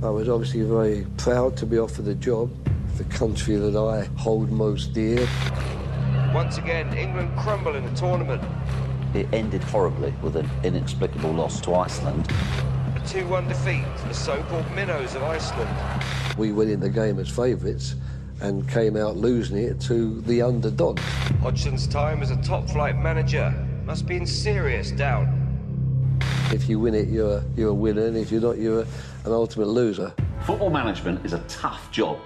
I was obviously very proud to be offered the job, the country that I hold most dear. Once again, England crumble in the tournament. It ended horribly with an inexplicable loss to Iceland. A 2-1 defeat to the so-called minnows of Iceland. We went in the game as favourites and came out losing it to the underdog. Hodgson's time as a top-flight manager must be in serious doubt. If you win it, you're a winner, and if you're not, you're an ultimate loser. Football management is a tough job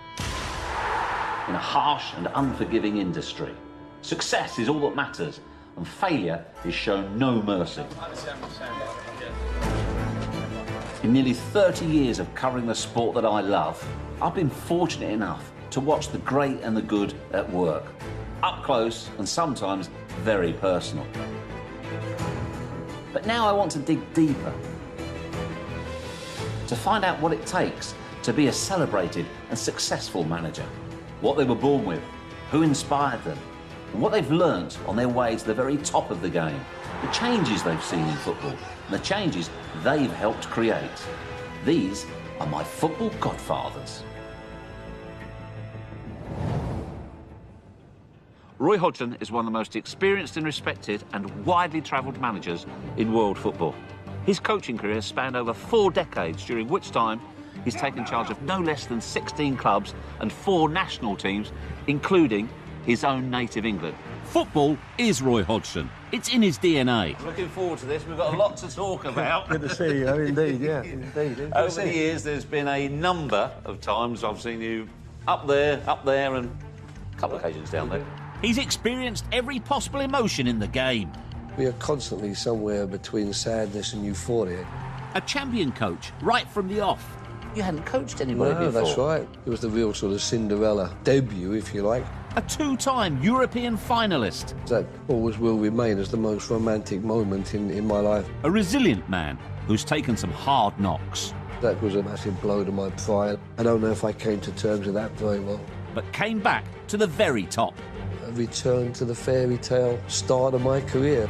in a harsh and unforgiving industry. Success is all that matters, and failure is shown no mercy. In nearly 30 years of covering the sport that I love, I've been fortunate enough to watch the great and the good at work. Up close and sometimes very personal. But now I want to dig deeper, to find out what it takes to be a celebrated and successful manager, what they were born with, who inspired them, and what they've learnt on their way to the very top of the game, the changes they've seen in football, and the changes they've helped create. These are my football godfathers. Roy Hodgson is one of the most experienced and respected and widely travelled managers in world football. His coaching career spanned over 4 decades, during which time he's taken charge of no less than 16 clubs and 4 national teams, including his own native England. Football is Roy Hodgson. It's in his DNA. Looking forward to this. We've got a lot to talk about. Good to see you, indeed, yeah, indeed. Over the years, there's been a number of times I've seen you up there, and a couple of occasions down there. He's experienced every possible emotion in the game. We are constantly somewhere between sadness and euphoria. A champion coach right from the off. You hadn't coached anybody No, before. that's right. It was the real sort of Cinderella debut, if you like. A 2-time European finalist. That always will remain as the most romantic moment in my life. A resilient man who's taken some hard knocks, That was a massive blow to my pride. I don't know if I came to terms with that very well. but came back to the very top. A return to the fairy tale start of my career.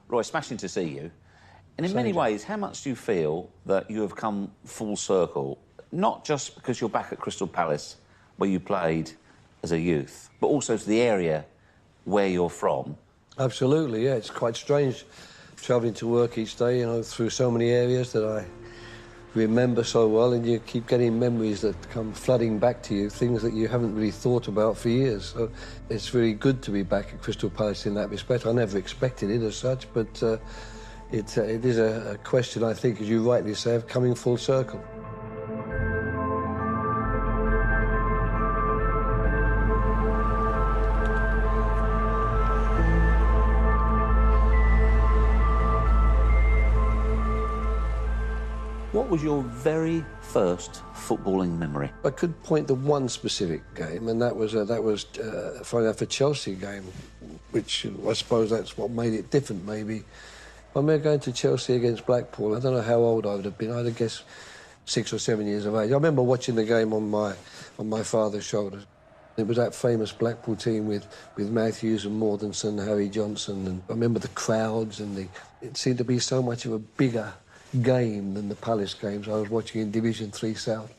Roy, smashing to see you. And in many ways, how much do you feel that you have come full circle, not just because you're back at Crystal Palace, where you played as a youth, but also to the area where you're from? Absolutely, yeah. It's quite strange travelling to work each day, you know, through so many areas that I remember so well, and you keep getting memories that come flooding back to you, things that you haven't really thought about for years. So it's really good to be back at Crystal Palace in that respect. I never expected it as such, but it is a question, I think, as you rightly say, of coming full circle. What was your very first footballing memory? I could point to one specific game, and that was funny enough, a Chelsea game, which I suppose that's what made it different, maybe. I remember going to Chelsea against Blackpool. I don't know how old I would have been. I'd guess 6 or 7 years of age. I remember watching the game on my father's shoulders. It was that famous Blackpool team with Matthews and Mortensen, Harry Johnson, and I remember the crowds, and it seemed to be so much of a bigger game than the Palace games I was watching in Division 3 South.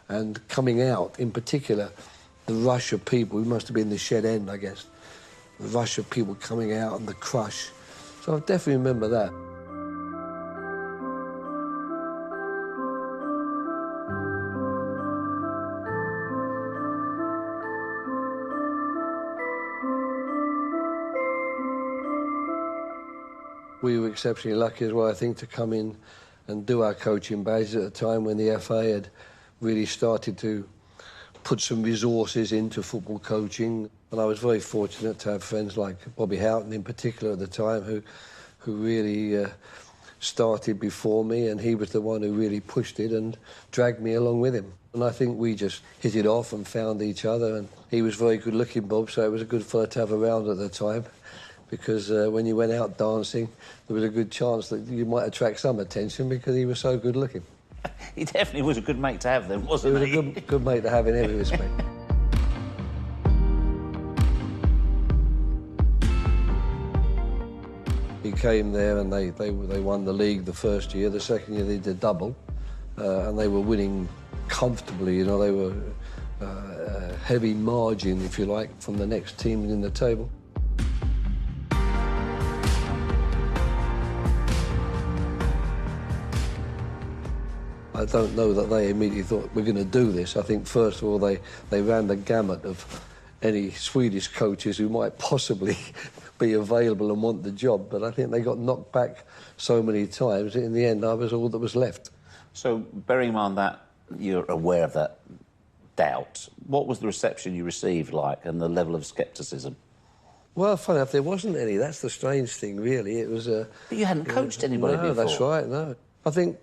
And coming out, in particular, the rush of people, it must have been the Shed End, I guess, the rush of people coming out and the crush. So I definitely remember that. We were exceptionally lucky as well, I think, to come in and do our coaching badges at a time when the FA had really started to put some resources into football coaching. And I was very fortunate to have friends like Bobby Houghton in particular at the time who really started before me, and he was the one who really pushed it and dragged me along with him. And I think we just hit it off and found each other, and he was very good looking, Bob, so it was a good fellow to have around at the time, because when you went out dancing, there was a good chance that you might attract some attention because he was so good looking. He definitely was a good mate to have then, wasn't he? He was a good mate to have in every respect. He came there and they won the league the first year. The second year they did double, and they were winning comfortably. You know, they were a heavy margin, if you like, from the next team in the table. I don't know that they immediately thought, we're going to do this. I think, first of all, they ran the gamut of any Swedish coaches who might possibly be available and want the job, but I think they got knocked back so many times that in the end I was all that was left. So, bearing in mind that you're aware of that doubt, what was the reception you received like and the level of scepticism? Well, funny enough, there wasn't any. That's the strange thing, really. It was a... But you hadn't coached anybody before. No, that's right, no. I think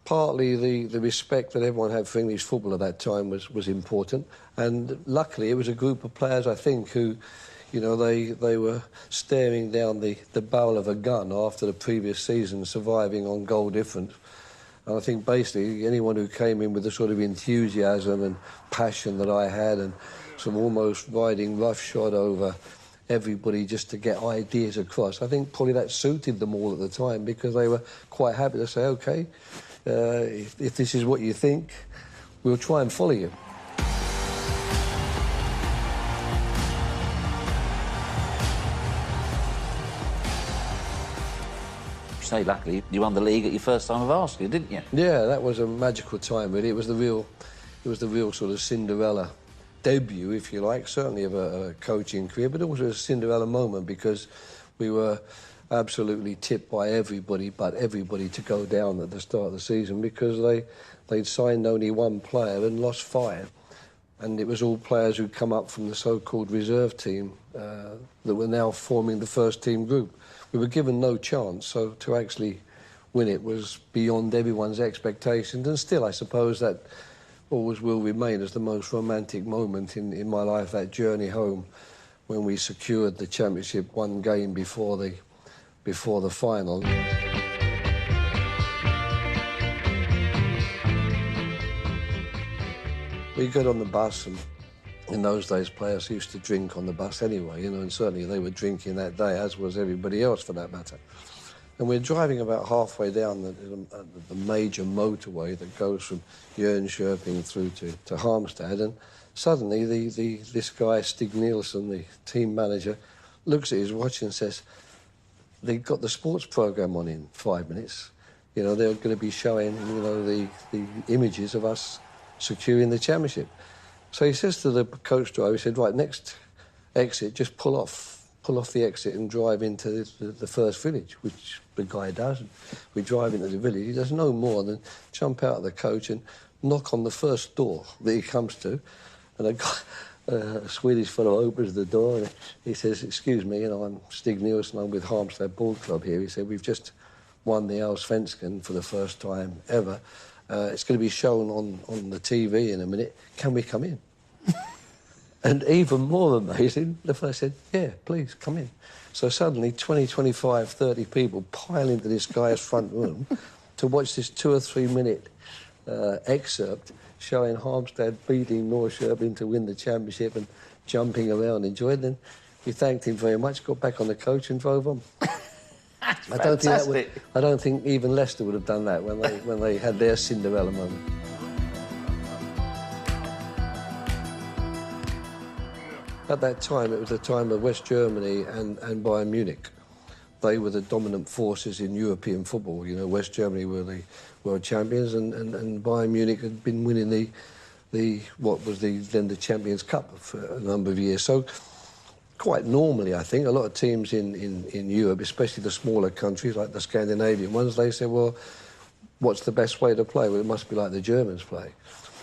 partly the respect that everyone had for English football at that time was important, and luckily it was a group of players, I think, who, you know, they were staring down the barrel of a gun after the previous season, surviving on goal difference. And I think basically anyone who came in with the sort of enthusiasm and passion that I had, and some almost riding roughshod over everybody just to get ideas across, I think probably that suited them all at the time, because they were quite happy to say, OK, if this is what you think, we'll try and follow you. You say luckily you won the league at your first time of asking, didn't you? Yeah, that was a magical time, really. It was the real sort of Cinderella debut, if you like, certainly of a coaching career, but also a Cinderella moment, because we were absolutely tipped by everybody to go down at the start of the season, because they'd signed only one player and lost 5. And it was all players who'd come up from the so-called reserve team that were now forming the first team group. We were given no chance, so to actually win it was beyond everyone's expectations, and still, I suppose, that always will remain as the most romantic moment in my life, that journey home when we secured the championship one game before the final. We got on the bus, and in those days players used to drink on the bus anyway, you know, and certainly they were drinking that day, as was everybody else for that matter. And we're driving about halfway down the major motorway that goes from Jönköping through to Halmstad, and suddenly this guy, Stig Nielsen, the team manager, looks at his watch and says, they've got the sports programme on in 5 minutes. You know, they're going to be showing, you know, the images of us securing the championship. So he says to the coach driver, he said, right, next exit, just pull off the exit and drive into the first village, which the guy does. And we drive into the village. He does no more than jump out of the coach and knock on the first door that he comes to. And a Swedish fellow opens the door and he says, excuse me, you know, I'm Stig Nielsen, I'm with Halmstad Ball Club here. He said, we've just won the Allsvenskan for the first time ever. It's going to be shown on the TV in a minute. Can we come in? And even more amazing, the fellow said, yeah, please, come in. So suddenly 20, 25, 30 people pile into this guy's front room to watch this 2 or 3 minute excerpt showing Halmstad beating Norrköping to win the championship and jumping around, enjoying it. We thanked him very much, got back on the coach and drove on. I don't think even Leicester would have done that when they had their Cinderella moment. At that time, it was the time of West Germany and Bayern Munich. They were the dominant forces in European football. You know, West Germany were the world champions, and Bayern Munich had been winning the Champions Cup for a number of years. So, quite normally, I think, a lot of teams in Europe, especially the smaller countries like the Scandinavian ones, they say, well, what's the best way to play? Well, it must be like the Germans play.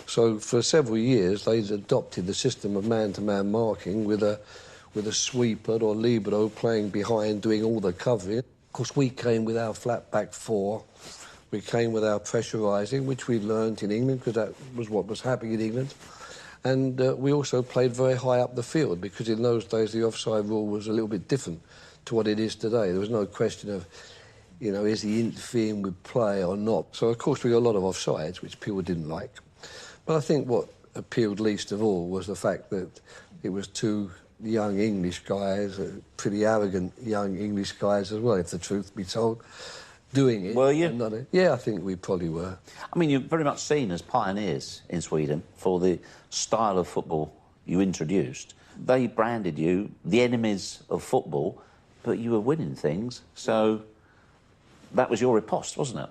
So for several years, they'd adopted the system of man-to-man marking with a sweeper or libero playing behind, doing all the covering. Of course, we came with our flat back 4. We came with our pressurising, which we learnt in England, because that was what was happening in England. And we also played very high up the field, because in those days the offside rule was a little bit different to what it is today. There was no question of, you know, is he interfering with play or not? So, of course, we got a lot of offsides, which people didn't like. But I think what appealed least of all was the fact that it was 2 young English guys, pretty arrogant young English guys as well, if the truth be told, doing it. Were you? Yeah, I think we probably were. I mean, you're very much seen as pioneers in Sweden for the style of football you introduced. They branded you the enemies of football, but you were winning things, so that was your riposte, wasn't it?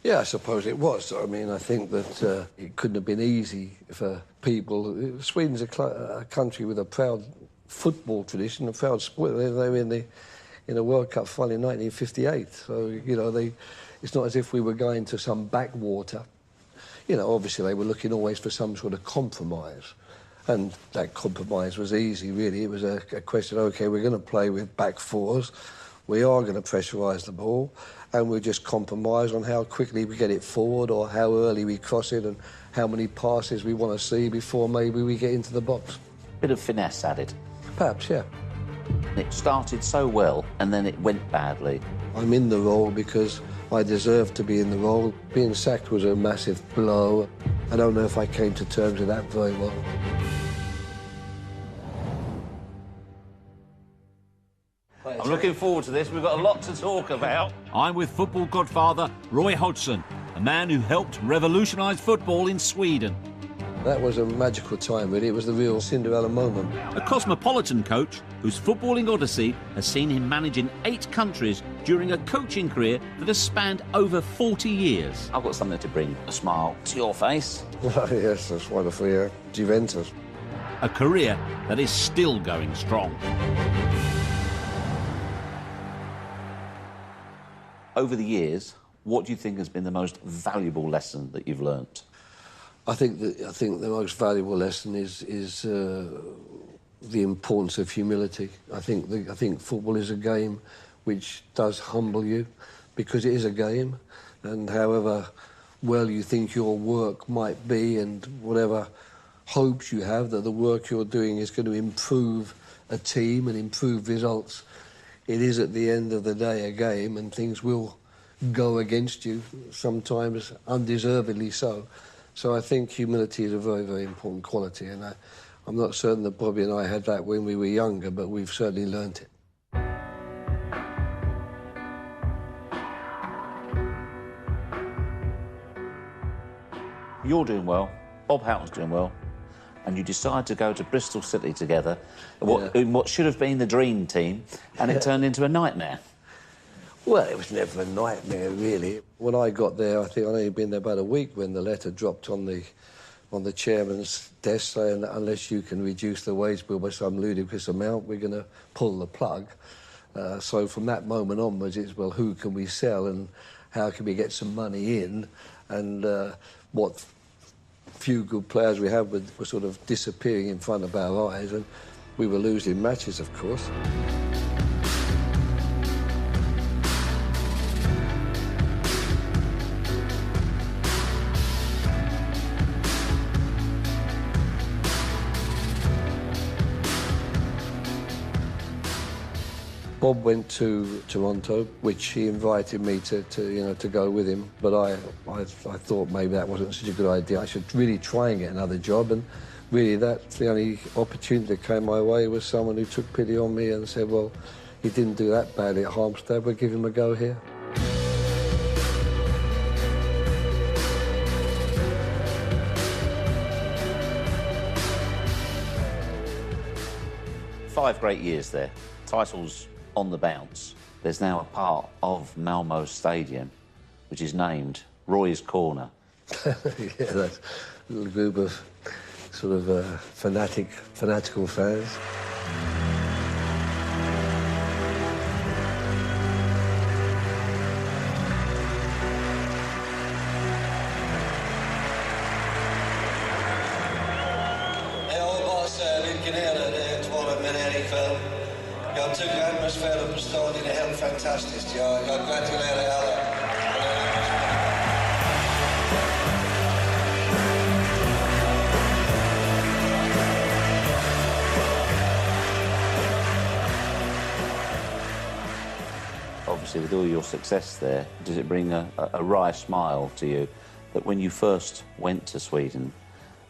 Yeah, I suppose it was. I mean, I think that it couldn't have been easy for people. Sweden's a country with a proud football tradition, a proud sport. They were in the World Cup final in 1958. So, you know, it's not as if we were going to some backwater. You know, obviously they were looking always for some sort of compromise. And that compromise was easy, really. It was a question, OK, we're going to play with back fours. We are going to pressurise the ball, and we'll just compromise on how quickly we get it forward or how early we cross it and how many passes we want to see before maybe we get into the box. Bit of finesse added. Perhaps, yeah. It started so well, and then it went badly. I'm in the role because I deserve to be in the role. Being sacked was a massive blow. I don't know if I came to terms with that very well. I'm looking forward to this. We've got a lot to talk about. I'm with football godfather Roy Hodgson, a man who helped revolutionise football in Sweden. That was a magical time, really. It was the real Cinderella moment. A cosmopolitan coach whose footballing odyssey has seen him manage in 8 countries during a coaching career that has spanned over 40 years. I've got something to bring a smile to your face. Yes, that's wonderful, yeah. Juventus. A career that is still going strong. Over the years, what do you think has been the most valuable lesson that you've learnt? I think the most valuable lesson is the importance of humility. I think football is a game which does humble you, because it is a game, and however well you think your work might be and whatever hopes you have that the work you're doing is going to improve a team and improve results, it is at the end of the day a game, and things will go against you, sometimes undeservedly so. So I think humility is a very, very important quality, and I'm not certain that Bobby and I had that when we were younger, but we've certainly learnt it. You're doing well, Bob Houghton's doing well, and you decide to go to Bristol City together, in what should have been the dream team, and it turned into a nightmare. Well, it was never a nightmare, really. When I got there, I think I'd only been there about a week when the letter dropped on the chairman's desk saying that unless you can reduce the wage bill by some ludicrous amount, we're going to pull the plug. So from that moment onwards, it's, well, who can we sell and how can we get some money in? And what few good players we had were sort of disappearing in front of our eyes, and we were losing matches, of course. Bob went to Toronto, which he invited me to go with him. But I thought maybe that wasn't such a good idea. I should really try and get another job. And really, that's the only opportunity that came my way, was someone who took pity on me and said, well, he didn't do that badly at Halmstad, we'll give him a go here. Five great years there. Titles on the bounce. There's now a part of Malmo Stadium which is named Roy's Corner. Yeah, that's a little group of sort of fanatical fans. Jag tycker atmosfären på stadion är helt fantastisk. Jag gratulerar alla. Obviously, with all your success there, does it bring a wry smile to you that when you first went to Sweden,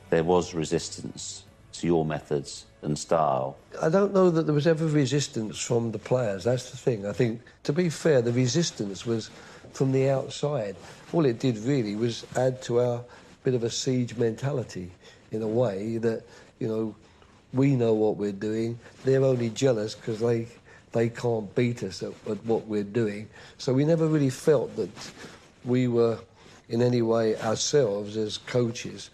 there was resistance to your methods and style? I don't know that there was ever resistance from the players. That's the thing. I think, to be fair, the resistance was from the outside. All it did really was add to our bit of a siege mentality, in a way that, you know, we know what we're doing. They're only jealous because they can't beat us at what we're doing. So we never really felt that we were in any way ourselves as coaches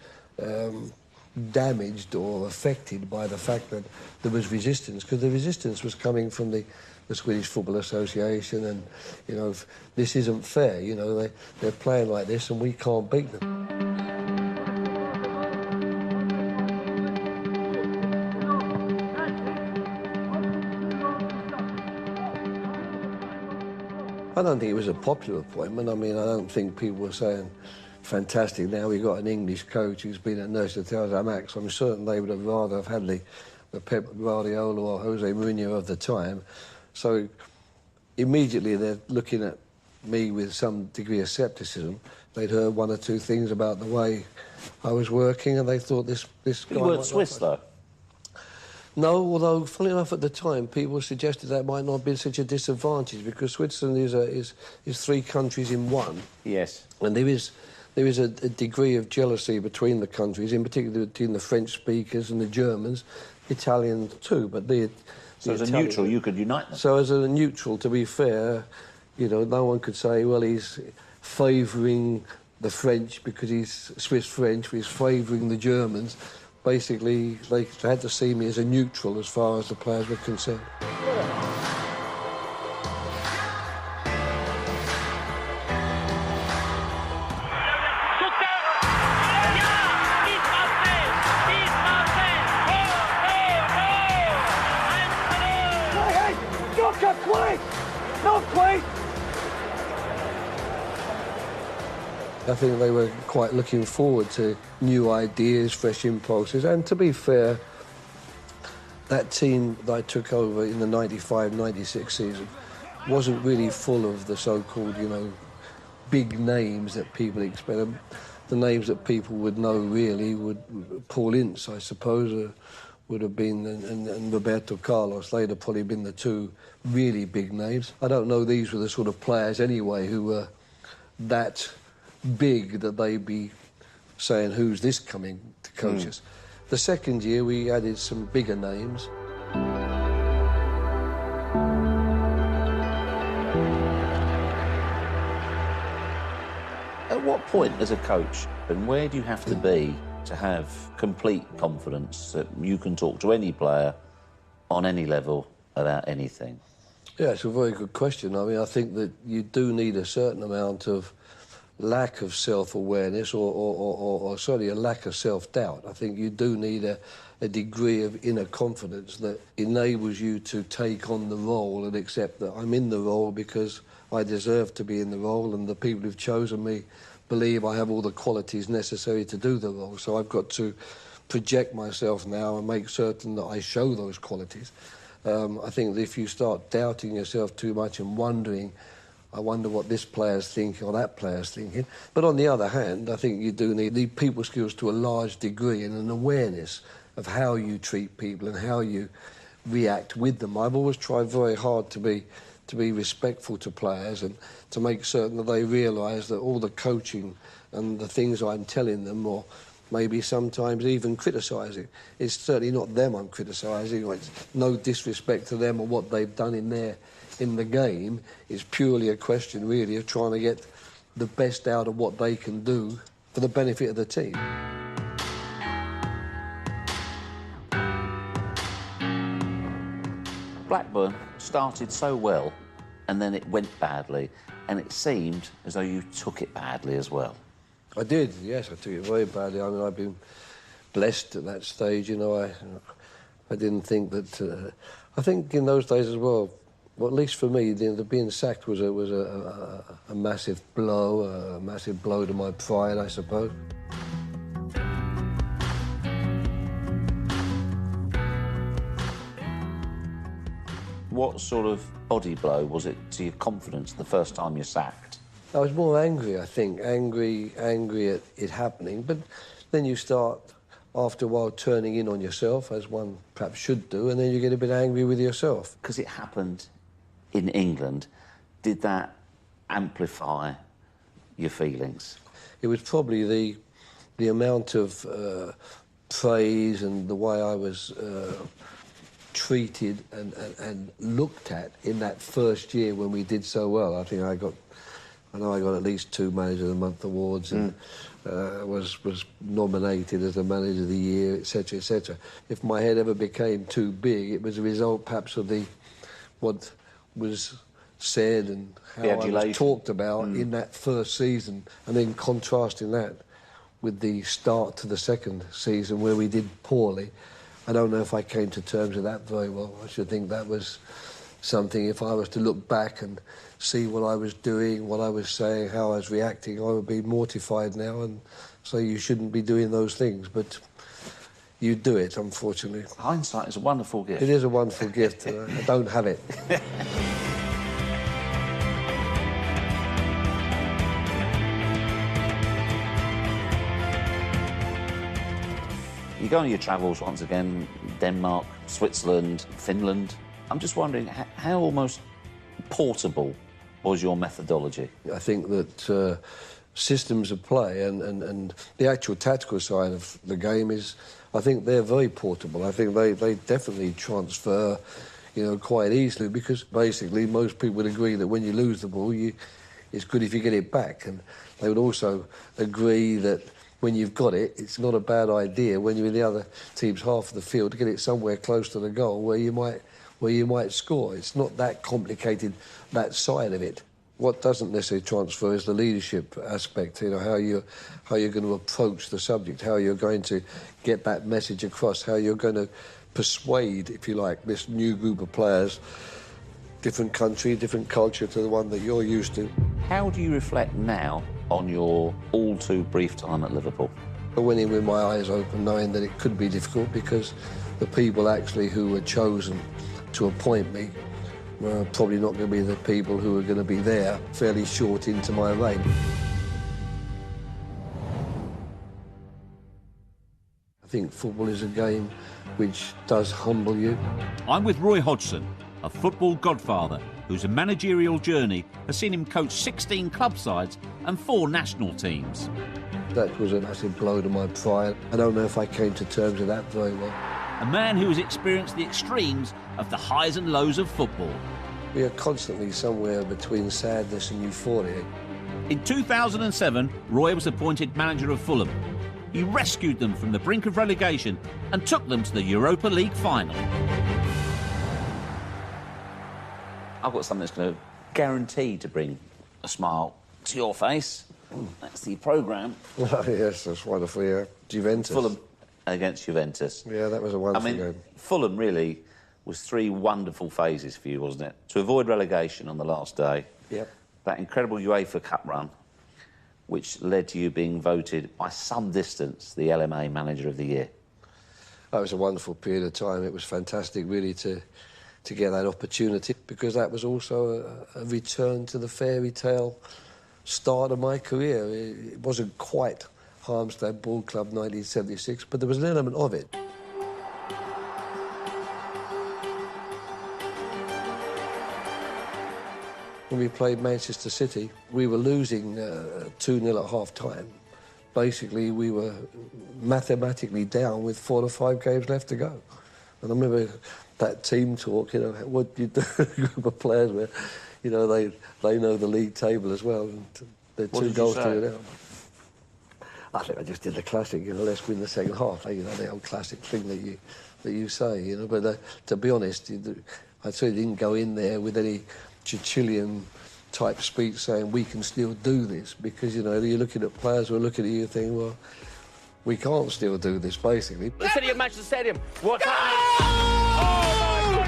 damaged or affected by the fact that there was resistance, because the resistance was coming from the Swedish Football Association, and, you know, this isn't fair, you know, they're playing like this and we can't beat them. I don't think it was a popular appointment. I mean, I don't think people were saying, fantastic, now we've got an English coach who's been at Nurse to Max. I'm certain they would have rather have had the Pep Guardiola or Jose Mourinho of the time. So immediately they're looking at me with some degree of scepticism. They'd heard one or two things about the way I was working, and they thought this guy... You weren't Swiss, though? No, although, funnily enough, at the time, people suggested that might not have been such a disadvantage, because Switzerland is 3 countries in one. Yes. And there is a degree of jealousy between the countries, in particular between the French speakers and the Germans, Italians too, but So as a neutral, you could unite them? So as a neutral, to be fair, you know, no one could say, well, he's favouring the French because he's Swiss French, he's favouring the Germans. Basically, they had to see me as a neutral as far as the players were concerned. I think they were quite looking forward to new ideas, fresh impulses, and to be fair, that team that I took over in the 95-96 season wasn't really full of the so-called, you know, big names that people expect. The names that people would know really would, Paul Ince, I suppose, would have been, and Roberto Carlos. They'd have probably been the 2 really big names. I don't know these were the sort of players anyway who were that big that they'd be saying, who's this coming to coach us? The second year we added some bigger names. At what point as a coach, and where do you have to be to have complete confidence that you can talk to any player on any level about anything? Yeah, it's a very good question. I mean, I think that you do need a certain amount of lack of self-awareness or certainly a lack of self-doubt. I think you do need a degree of inner confidence that enables you to take on the role and accept that I'm in the role because I deserve to be in the role, and the people who've chosen me believe I have all the qualities necessary to do the role. So I've got to project myself now and make certain that I show those qualities. I think that if you start doubting yourself too much and wondering, I wonder what this player's thinking or that player's thinking. But on the other hand, I think you do need the people skills to a large degree and an awareness of how you treat people and how you react with them. I've always tried very hard to be respectful to players and to make certain that they realise that all the coaching and the things I'm telling them, or maybe sometimes even criticising, it's certainly not them I'm criticising. It's no disrespect to them or what they've done in the game. It's purely a question, really, of trying to get the best out of what they can do for the benefit of the team. Blackburn started so well, and then it went badly, and it seemed as though you took it badly as well. I did, yes, I took it very badly. I mean, I've been blessed at that stage, you know. I didn't think that... I think in those days as well, at least for me, the being sacked was a massive blow to my pride, I suppose. What sort of body blow was it to your confidence the first time you're sacked? I was more angry, I think, angry at it happening. But then you start after a while turning in on yourself, as one perhaps should do, and then you get a bit angry with yourself. Because it happened in England, did that amplify your feelings? It was probably the amount of praise and the way I was treated and looked at in that first year when we did so well. I know I got at least 2 Manager of the Month awards and was nominated as a Manager of the Year, etc., etc. If my head ever became too big, it was a result perhaps of what was said and how I was talked about in that first season, and then contrasting that with the start to the second season where we did poorly. I don't know if I came to terms with that very well. I should think that was something, if I was to look back and see what I was doing, what I was saying, how I was reacting, I would be mortified now and say you shouldn't be doing those things. But you do it, unfortunately. Hindsight is a wonderful gift. It is a wonderful gift. I don't have it. You go on your travels once again, Denmark, Switzerland, Finland. I'm just wondering, how almost portable was your methodology? I think that systems of play and the actual tactical side of the game is, I think they're very portable. I think they definitely transfer, quite easily, because basically most people would agree that when you lose the ball, it's good if you get it back. And they would also agree that when you've got it, it's not a bad idea when you're in the other team's half of the field to get it somewhere close to the goal where you might score. It's not that complicated, that side of it. What doesn't necessarily transfer is the leadership aspect, how you're going to approach the subject, how you're going to get that message across, how you're going to persuade, if you like, this new group of players, different country, different culture to the one that you're used to. How do you reflect now on your all-too-brief time at Liverpool? I went in with my eyes open, knowing that it could be difficult because the people actually who were chosen to appoint me were probably not going to be the people who were going to be there fairly short into my reign. I think football is a game which does humble you. I'm with Roy Hodgson, a football godfather whose managerial journey has seen him coach 16 club sides and 4 national teams. That was a massive blow to my pride. I don't know if I came to terms with that very well. A man who has experienced the extremes of the highs and lows of football. We are constantly somewhere between sadness and euphoria. In 2007, Roy was appointed manager of Fulham. He rescued them from the brink of relegation and took them to the Europa League final. I've got something that's going to guarantee to bring a smile to your face. That's the programme. Oh, yes, that's wonderful, yeah. Juventus. Fulham against Juventus. Yeah, that was a wonderful game. Fulham really was 3 wonderful phases for you, wasn't it? To avoid relegation on the last day. Yep. That incredible UEFA Cup run, which led to you being voted by some distance the LMA Manager of the Year. That was a wonderful period of time. It was fantastic, really, to get that opportunity, because that was also a return to the fairy tale start of my career. It wasn't quite Harmstead Ball Club 1976, but there was an element of it. When we played Manchester City, we were losing 2-0 at half-time. Basically, we were mathematically down with 4 or 5 games left to go. And I remember that team talk, what do you do with a group of players where, they know the league table as well. And they're 2 goals to it out. I think I just did the classic, let's win the second half. The old classic thing that you say, But to be honest, I certainly didn't go in there with any Churchillian-type speech saying we can still do this, because, you're looking at players who are looking at you thinking, well, we can't still do this, basically. The City of Manchester Stadium. What's happening? Oh,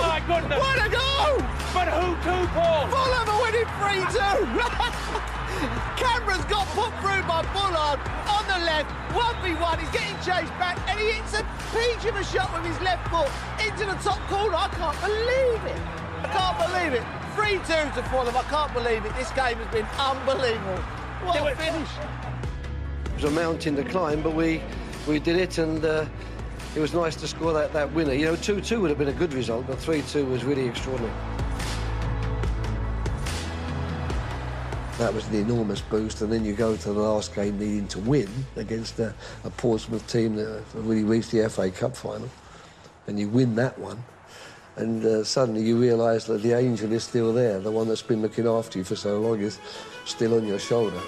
my goodness! What a goal! But who to, Paul? Fulham are winning 3-2! Cameron's got put through by Bullard on the left, 1v1, he's getting chased back, and he hits a peach of a shot with his left foot into the top corner. I can't believe it. I can't believe it. 3-2 to Fulham, I can't believe it. This game has been unbelievable. What a finish. It was a mountain to climb, but we we did it, and it was nice to score that winner. You know, 2-2 would have been a good result, but 3-2 was really extraordinary. That was the enormous boost, and then you go to the last game needing to win against a Portsmouth team that really reached the FA Cup final, and you win that one, and suddenly you realise that the angel is still there, the one that's been looking after you for so long is still on your shoulder.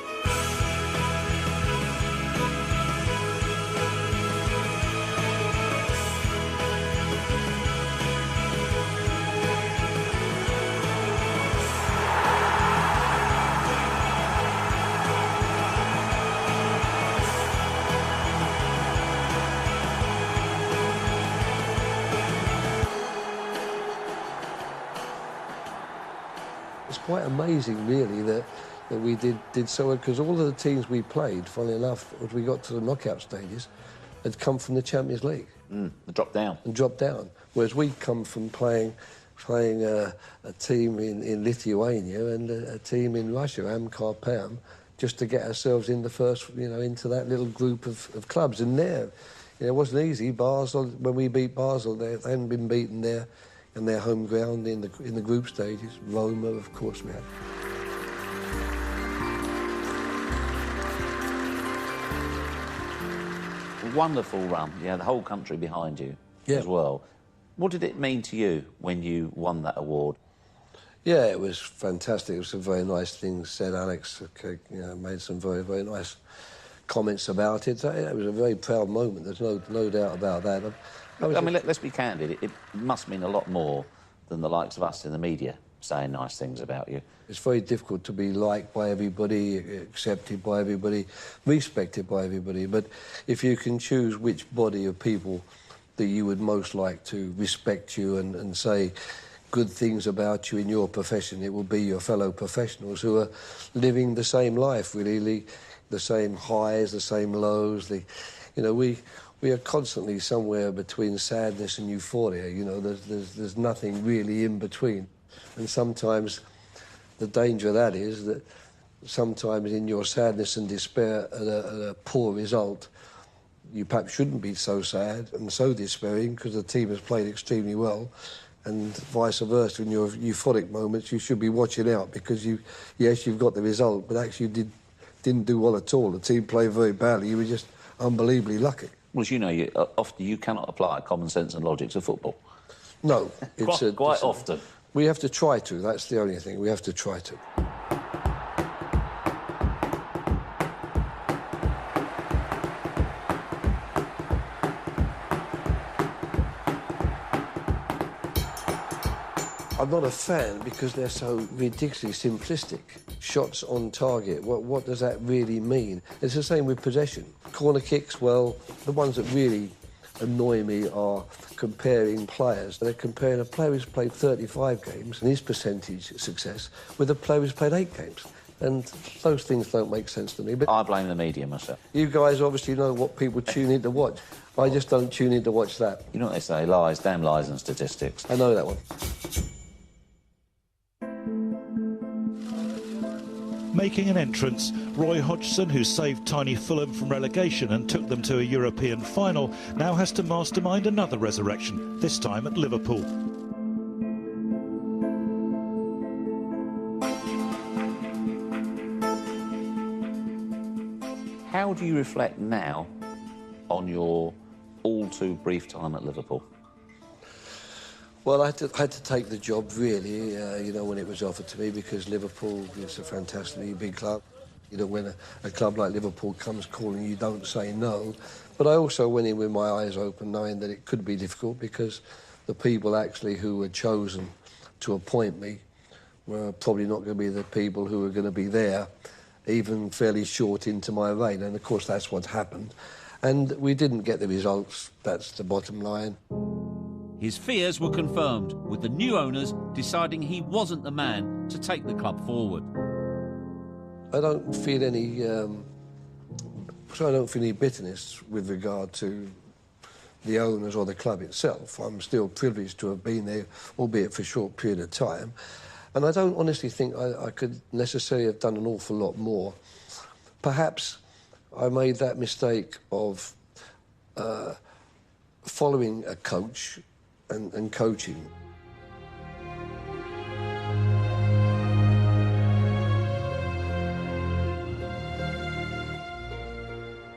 It's quite amazing, really, that we did so well, because all of the teams we played, funnily enough, as we got to the knockout stages, had come from the Champions League. Dropped down. And dropped down. Whereas we'd come from playing a team in Lithuania and a team in Russia, Amkar Perm, just to get ourselves in the first, you know, into that little group of clubs. And there, you know, it wasn't easy. Basel, when we beat Basel, they hadn't been beaten there. And their home ground in the group stages. Roma, of course, we had. Wonderful run. You had the whole country behind you as well. What did it mean to you when you won that award? Yeah, it was fantastic. It was some very nice things said. Alex made some very, very nice comments about it. It was a very proud moment. There's no doubt about that. I mean, let's be candid. It must mean a lot more than the likes of us in the media saying nice things about you. It's very difficult to be liked by everybody, accepted by everybody, respected by everybody. But if you can choose which body of people that you would most like to respect you and say good things about you in your profession, it will be your fellow professionals who are living the same life, really, the same highs, the same lows. We are constantly somewhere between sadness and euphoria. You know, there's nothing really in between. And sometimes the danger of that is that sometimes in your sadness and despair at a poor result, you perhaps shouldn't be so sad and so despairing because the team has played extremely well, and vice versa. In your euphoric moments, you should be watching out because you've got the result, but actually you didn't do well at all. The team played very badly. You were just unbelievably lucky. Well, as you know, often you cannot apply common sense and logic to football. No. Quite often. We have to try to, that's the only thing. We have to try to. I'm not a fan because they're so ridiculously simplistic. Shots on target, what does that really mean? It's the same with possession. Corner kicks, well, the ones that really annoy me are comparing players. They're comparing a player who's played 35 games and his percentage success with a player who's played 8 games. And those things don't make sense to me. But I blame the media myself. You guys obviously know what people tune in to watch. I just don't tune in to watch that. You know what they say, lies, damn lies and statistics. I know that one. Making an entrance, Roy Hodgson, who saved tiny Fulham from relegation and took them to a European final, now has to mastermind another resurrection, this time at Liverpool. How do you reflect now on your all-too brief time at Liverpool? Well, I had to take the job, really, when it was offered to me, because Liverpool is a fantastically big club. You know, when a club like Liverpool comes calling, you don't say no. But I also went in with my eyes open, knowing that it could be difficult, because the people actually who were chosen to appoint me were probably not going to be the people who were going to be there, even fairly short into my reign. And, of course, that's what happened. And we didn't get the results. That's the bottom line. His fears were confirmed, with the new owners deciding he wasn't the man to take the club forward. I don't feel any bitterness with regard to the owners or the club itself. I'm still privileged to have been there, albeit for a short period of time. And I don't honestly think I could necessarily have done an awful lot more. Perhaps I made that mistake of following a coach and coaching.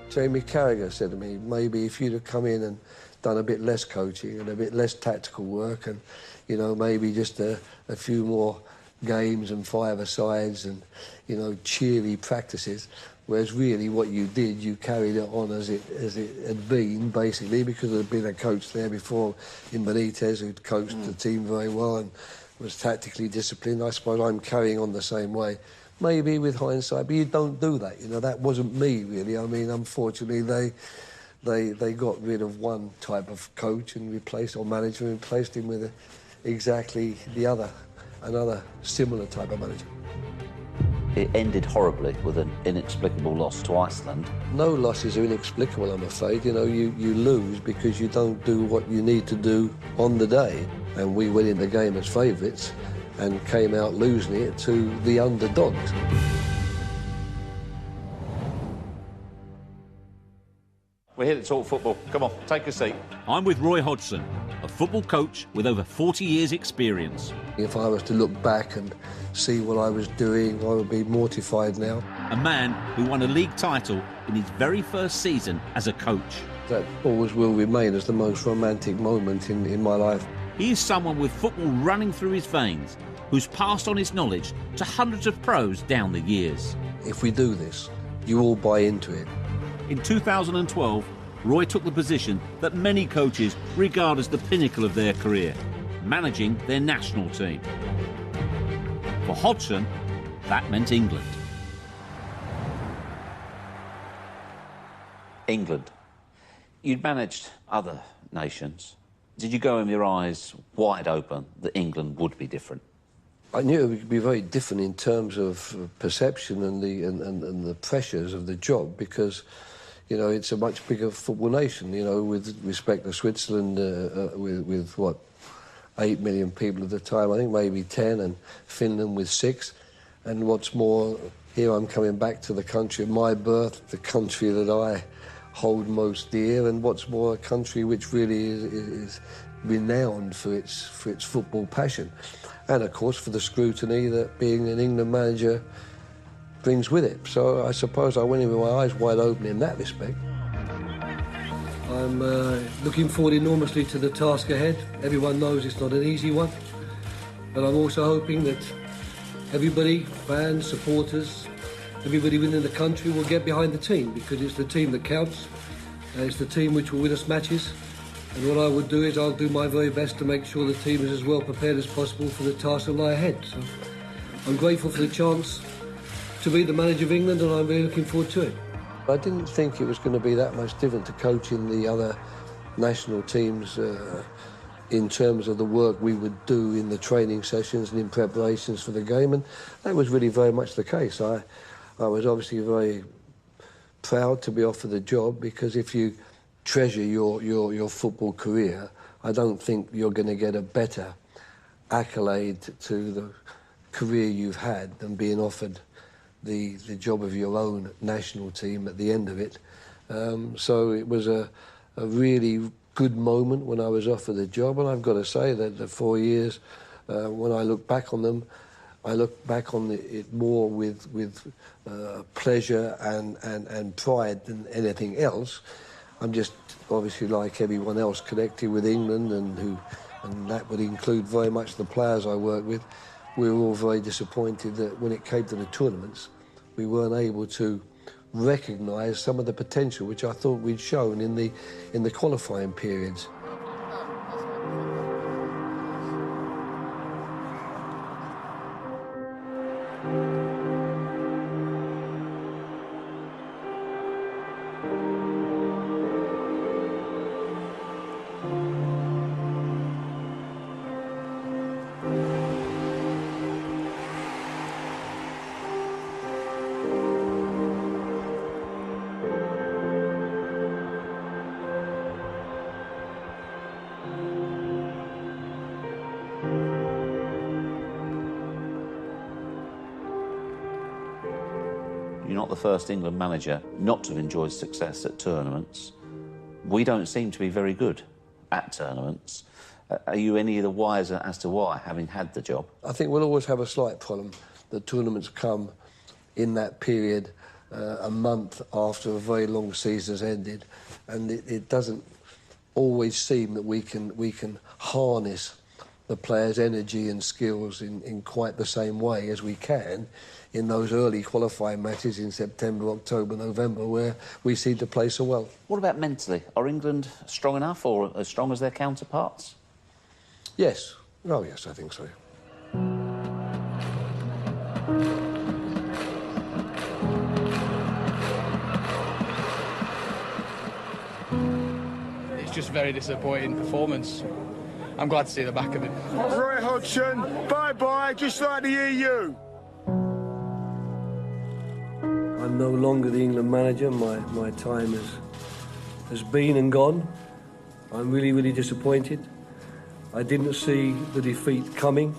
Jamie Carragher said to me, maybe if you'd have come in and done a bit less coaching and a bit less tactical work and, you know, maybe just a few more games and five-a-sides and, you know, cheery practices, whereas really what you did, you carried it on as it had been, basically, because there had been a coach there before in Benitez who'd coached the team very well and was tactically disciplined. I suppose I'm carrying on the same way. Maybe with hindsight, but you don't do that. You know, that wasn't me, really. I mean, unfortunately, they got rid of one type of coach and replaced, or manager, and replaced him with exactly another similar type of manager. It ended horribly with an inexplicable loss to Iceland. No losses are inexplicable, I'm afraid. You know, you lose because you don't do what you need to do on the day. And we went in the game as favourites and came out losing it to the underdogs. We're here to talk football. Come on, take a seat. I'm with Roy Hodgson, a football coach with over 40 years' experience. If I was to look back and see what I was doing, I would be mortified now. A man who won a league title in his very first season as a coach. That always will remain as the most romantic moment in my life. He is someone with football running through his veins, who's passed on his knowledge to hundreds of pros down the years. If we do this, you all buy into it. In 2012, Roy took the position that many coaches regard as the pinnacle of their career, managing their national team. For Hodgson, that meant England. England. You'd managed other nations. Did you go in with your eyes wide open that England would be different? I knew it would be very different in terms of perception and the pressures of the job, because, you know, it's a much bigger football nation, you know, with respect to Switzerland, with what, 8 million people at the time, I think maybe 10, and Finland with 6. And what's more, here I'm coming back to the country of my birth, the country that I hold most dear, and what's more, a country which really is renowned for its football passion. And, of course, for the scrutiny that being an England manager brings with it. So I suppose I went in with my eyes wide open in that respect. I'm looking forward enormously to the task ahead. Everyone knows it's not an easy one. But I'm also hoping that everybody, fans, supporters, everybody within the country will get behind the team, because it's the team that counts. It's the team which will win us matches. And what I would do is I'll do my very best to make sure the team is as well prepared as possible for the task that lie ahead. So I'm grateful for the chance to be the manager of England, and I'm really looking forward to it. I didn't think it was going to be that much different to coaching the other national teams in terms of the work we would do in the training sessions and in preparations for the game, and that was really very much the case. I was obviously very proud to be offered the job, because if you treasure your football career, I don't think you're going to get a better accolade to the career you've had than being offered the job of your own national team at the end of it. So it was a really good moment when I was offered the job, and I've got to say that the 4 years, when I look back on them, I look back on it more with pleasure and pride than anything else. I'm just obviously, like everyone else, connected with England, and that would include very much the players I work with. We were all very disappointed that when it came to the tournaments, we weren't able to recognise some of the potential which I thought we'd shown in the qualifying periods. You're not the first England manager not to have enjoyed success at tournaments. We don't seem to be very good at tournaments. Are you any the wiser as to why, having had the job? I think we'll always have a slight problem. The tournaments come in that period a month after a very long season has ended, and it doesn't always seem that we can harness the players' energy and skills in quite the same way as we can in those early qualifying matches in September, October, November, where we seem to play so well. What about mentally? Are England strong enough or as strong as their counterparts? Yes. Oh, yes, I think so. It's just a very disappointing performance. I'm glad to see the back of it. Roy Hodgson, bye-bye, just like the EU. I'm no longer the England manager. My time has been and gone. I'm really, really disappointed. I didn't see the defeat coming.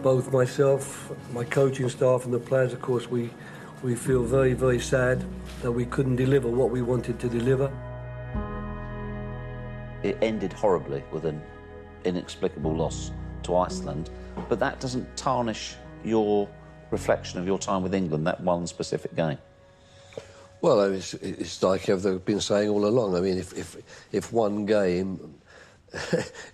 Both myself, my coaching staff and the players, of course, we feel very, very sad that we couldn't deliver what we wanted to deliver. It ended horribly with an inexplicable loss to Iceland, but that doesn't tarnish your reflection of your time with England, that one specific game. Well, it's like I've been saying all along. I mean, if one game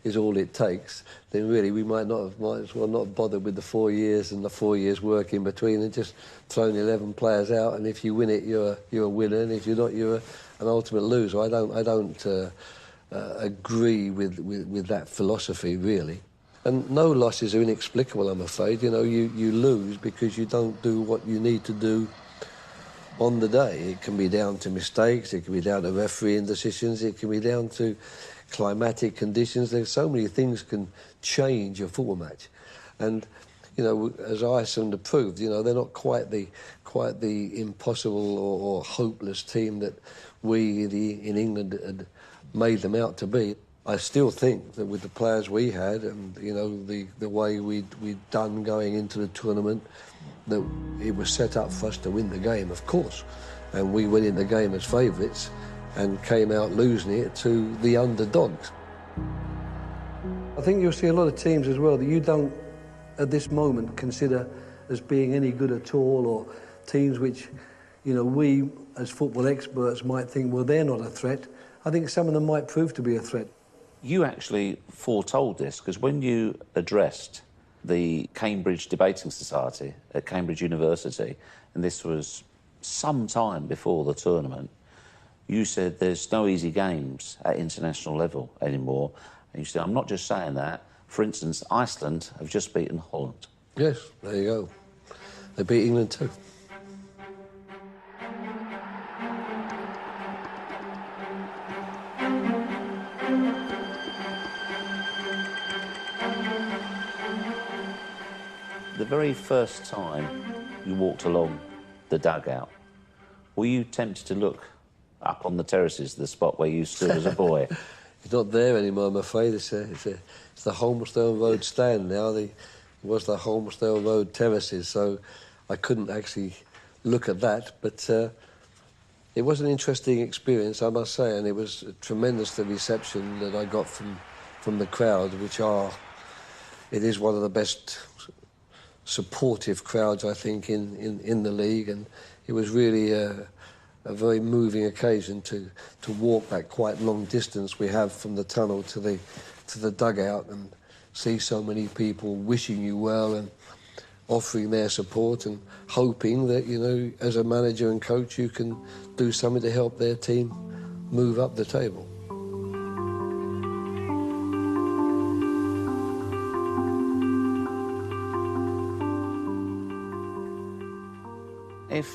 is all it takes, then really we might as well not have bothered with the 4 years and the 4 years work in between and just thrown 11 players out. And if you win it, you're a winner, and if you're not, you're an ultimate loser. I don't agree with that philosophy, really. And no losses are inexplicable, I'm afraid. You know, you lose because you don't do what you need to do on the day. It can be down to mistakes, it can be down to refereeing decisions, it can be down to climatic conditions. There's so many things can change a football match. And, you know, as Iceland have proved, you know, they're not quite the impossible or hopeless team that we in England had made them out to be. I still think that with the players we had and, you know, the way we'd done going into the tournament, that it was set up for us to win the game, of course. And we went in the game as favourites and came out losing it to the underdogs. I think you'll see a lot of teams as well that you don't, at this moment, consider as being any good at all, or teams which, you know, we as football experts might think, well, they're not a threat. I think some of them might prove to be a threat. You actually foretold this, because when you addressed the Cambridge Debating Society at Cambridge University, and this was some time before the tournament, you said there's no easy games at international level anymore. And you said, I'm not just saying that. For instance, Iceland have just beaten Holland. Yes, there you go. They beat England too. The very first time you walked along the dugout, were you tempted to look up on the terraces, the spot where you stood as a boy? It's not there anymore, I'm afraid. It's the Holmestone Road stand now. It was the Holmestone Road terraces, so I couldn't actually look at that. But it was an interesting experience, I must say, and it was tremendous, the reception that I got from the crowd, it is one of the best supportive crowds, I think, in the league, and it was really a very moving occasion to walk that quite long distance we have from the tunnel to the dugout and see so many people wishing you well and offering their support and hoping that, you know, as a manager and coach, you can do something to help their team move up the table. If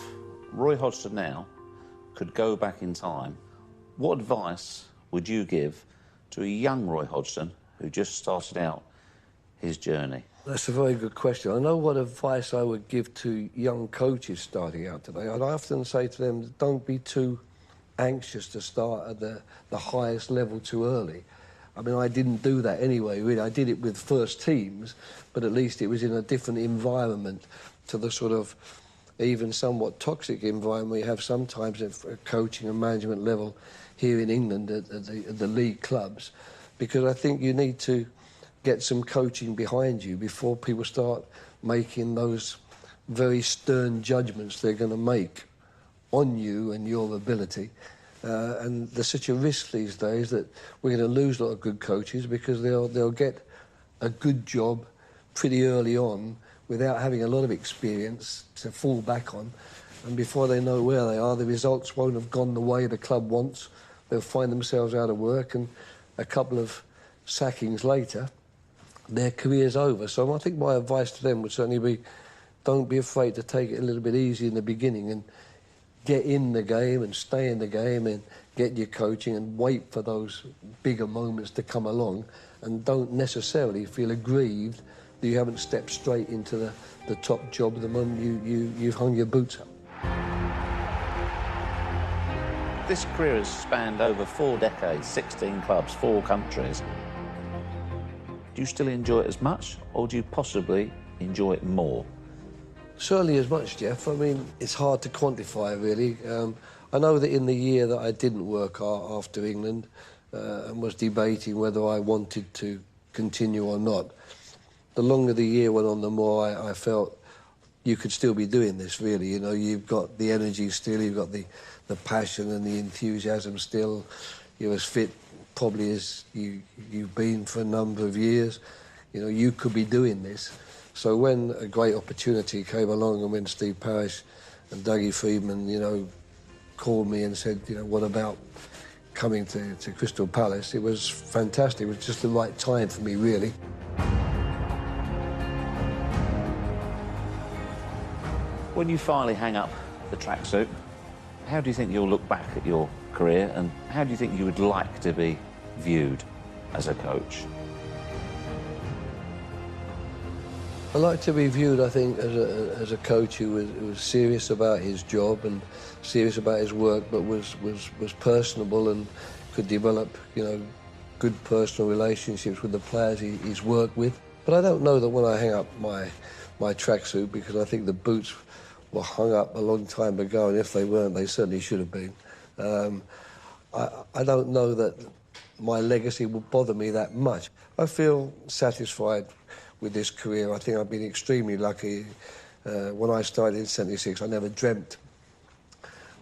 Roy Hodgson now could go back in time, what advice would you give to a young Roy Hodgson who just started out his journey? That's a very good question. I know what advice I would give to young coaches starting out today. I'd often say to them, don't be too anxious to start at the highest level too early. I mean, I didn't do that anyway, really. I did it with first teams, but at least it was in a different environment to the sort of even somewhat toxic environment we have sometimes at coaching and management level here in England at the league clubs, because I think you need to get some coaching behind you before people start making those very stern judgments they're going to make on you and your ability. And there's such a risk these days that we're going to lose a lot of good coaches because they'll get a good job pretty early on without having a lot of experience to fall back on, and before they know where they are, the results won't have gone the way the club wants. They'll find themselves out of work, and a couple of sackings later, their career's over. So I think my advice to them would certainly be, don't be afraid to take it a little bit easy in the beginning and get in the game and stay in the game and get your coaching and wait for those bigger moments to come along, and don't necessarily feel aggrieved that you haven't stepped straight into the top job the moment you've hung your boots up. This career has spanned over 4 decades, 16 clubs, 4 countries. Do you still enjoy it as much, or do you possibly enjoy it more? Certainly as much, Jeff. I mean, it's hard to quantify, really. I know that in the year that I didn't work after England and was debating whether I wanted to continue or not, the longer the year went on, the more I felt you could still be doing this, really. You know, you've got the energy still, you've got the passion and the enthusiasm still. You're as fit probably as you've been for a number of years. You know, you could be doing this. So when a great opportunity came along, and when Steve Parish and Dougie Freedman, you know, called me and said, you know, what about coming to Crystal Palace, it was fantastic. It was just the right time for me, really. When you finally hang up the tracksuit, how do you think you'll look back at your career, and how do you think you would like to be viewed as a coach? I like to be viewed, I think, as a coach who was serious about his job and serious about his work, but was personable and could develop, you know, good personal relationships with the players he's worked with. But I don't know that when I hang up my tracksuit, because I think the boots were hung up a long time ago, and if they weren't, they certainly should have been. I don't know that my legacy will bother me that much. I feel satisfied with this career. I think I've been extremely lucky. When I started in '76, I never dreamt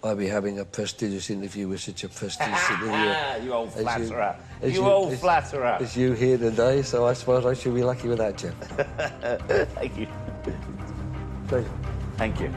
I'd be having a prestigious interview with such a prestigious interviewer. You old flatterer. You old flatterer. As you here today, so I suppose I should be lucky with that, Jeff. Thank you. Pleasure. Thank you.